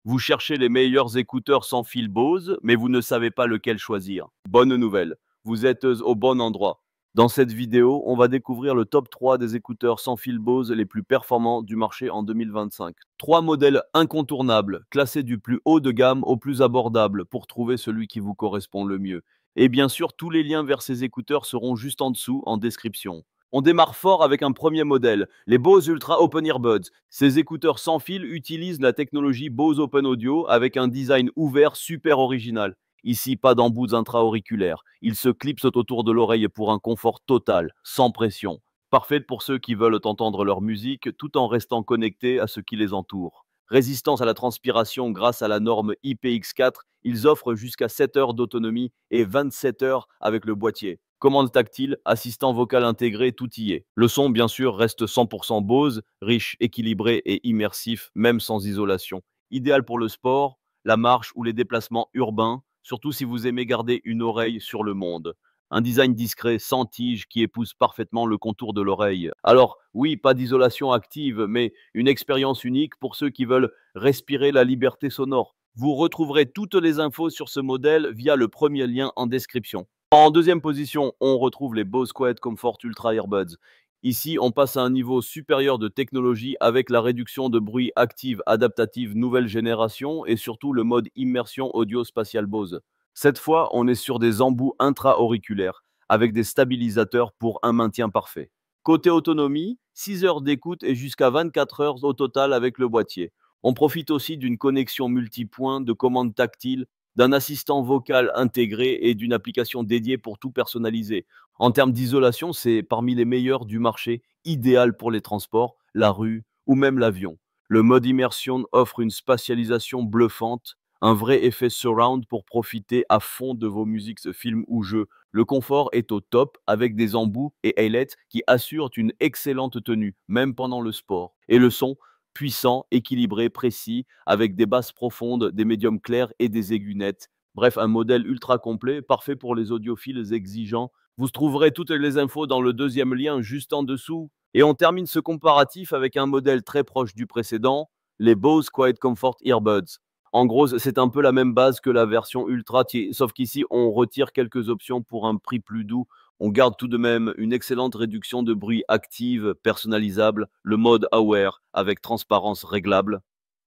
Vous cherchez les meilleurs écouteurs sans fil Bose, mais vous ne savez pas lequel choisir. Bonne nouvelle, vous êtes au bon endroit. Dans cette vidéo, on va découvrir le top 3 des écouteurs sans fil Bose les plus performants du marché en 2025. Trois modèles incontournables, classés du plus haut de gamme au plus abordable pour trouver celui qui vous correspond le mieux. Et bien sûr, tous les liens vers ces écouteurs seront juste en dessous en description. On démarre fort avec un premier modèle, les Bose Ultra Open Earbuds. Ces écouteurs sans fil utilisent la technologie Bose Open Audio avec un design ouvert super original. Ici, pas d'embouts intra-auriculaires. Ils se clipsent autour de l'oreille pour un confort total, sans pression. Parfaite pour ceux qui veulent entendre leur musique tout en restant connectés à ce qui les entoure. Résistance à la transpiration grâce à la norme IPX4, ils offrent jusqu'à 7 heures d'autonomie et 27 heures avec le boîtier. Commande tactile, assistant vocal intégré, tout y est. Le son, bien sûr, reste 100% Bose, riche, équilibré et immersif, même sans isolation. Idéal pour le sport, la marche ou les déplacements urbains, surtout si vous aimez garder une oreille sur le monde. Un design discret, sans tige, qui épouse parfaitement le contour de l'oreille. Alors, oui, pas d'isolation active, mais une expérience unique pour ceux qui veulent respirer la liberté sonore. Vous retrouverez toutes les infos sur ce modèle via le premier lien en description. En deuxième position, on retrouve les Bose Quiet Comfort Ultra Earbuds. Ici, on passe à un niveau supérieur de technologie avec la réduction de bruit active adaptative nouvelle génération et surtout le mode immersion audio spatial Bose. Cette fois, on est sur des embouts intra-auriculaires avec des stabilisateurs pour un maintien parfait. Côté autonomie, 6 heures d'écoute et jusqu'à 24 heures au total avec le boîtier. On profite aussi d'une connexion multipoint, de commandes tactiles, d'un assistant vocal intégré et d'une application dédiée pour tout personnaliser. En termes d'isolation, c'est parmi les meilleurs du marché, idéal pour les transports, la rue ou même l'avion. Le mode immersion offre une spatialisation bluffante, un vrai effet surround pour profiter à fond de vos musiques, films ou jeux. Le confort est au top avec des embouts et ailettes qui assurent une excellente tenue, même pendant le sport. Et le son, puissant, équilibré, précis, avec des basses profondes, des médiums clairs et des aigus nets. Bref, un modèle ultra complet, parfait pour les audiophiles exigeants. Vous trouverez toutes les infos dans le deuxième lien juste en dessous. Et on termine ce comparatif avec un modèle très proche du précédent, les Bose Quiet Comfort Earbuds. En gros, c'est un peu la même base que la version Ultra, sauf qu'ici, on retire quelques options pour un prix plus doux. On garde tout de même une excellente réduction de bruit active, personnalisable, le mode Aware avec transparence réglable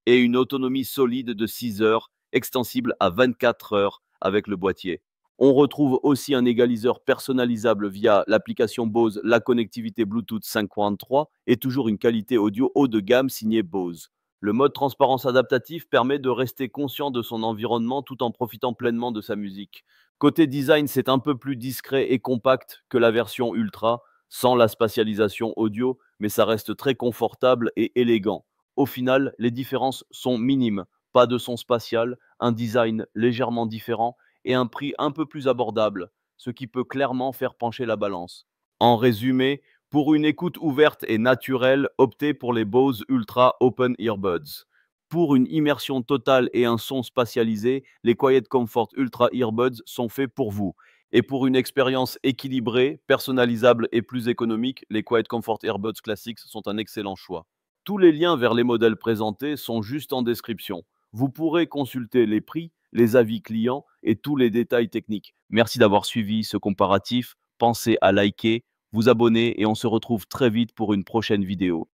et une autonomie solide de 6 heures, extensible à 24 heures avec le boîtier. On retrouve aussi un égaliseur personnalisable via l'application Bose, la connectivité Bluetooth 5.3 et toujours une qualité audio haut de gamme signée Bose. Le mode transparence adaptatif permet de rester conscient de son environnement tout en profitant pleinement de sa musique. Côté design, c'est un peu plus discret et compact que la version Ultra, sans la spatialisation audio, mais ça reste très confortable et élégant. Au final, les différences sont minimes. Pas de son spatial, un design légèrement différent et un prix un peu plus abordable, ce qui peut clairement faire pencher la balance. En résumé, pour une écoute ouverte et naturelle, optez pour les Bose Ultra Open Earbuds. Pour une immersion totale et un son spatialisé, les Quiet Comfort Ultra Earbuds sont faits pour vous. Et pour une expérience équilibrée, personnalisable et plus économique, les Quiet Comfort Earbuds Classics sont un excellent choix. Tous les liens vers les modèles présentés sont juste en description. Vous pourrez consulter les prix, les avis clients et tous les détails techniques. Merci d'avoir suivi ce comparatif. Pensez à liker, vous abonner et on se retrouve très vite pour une prochaine vidéo.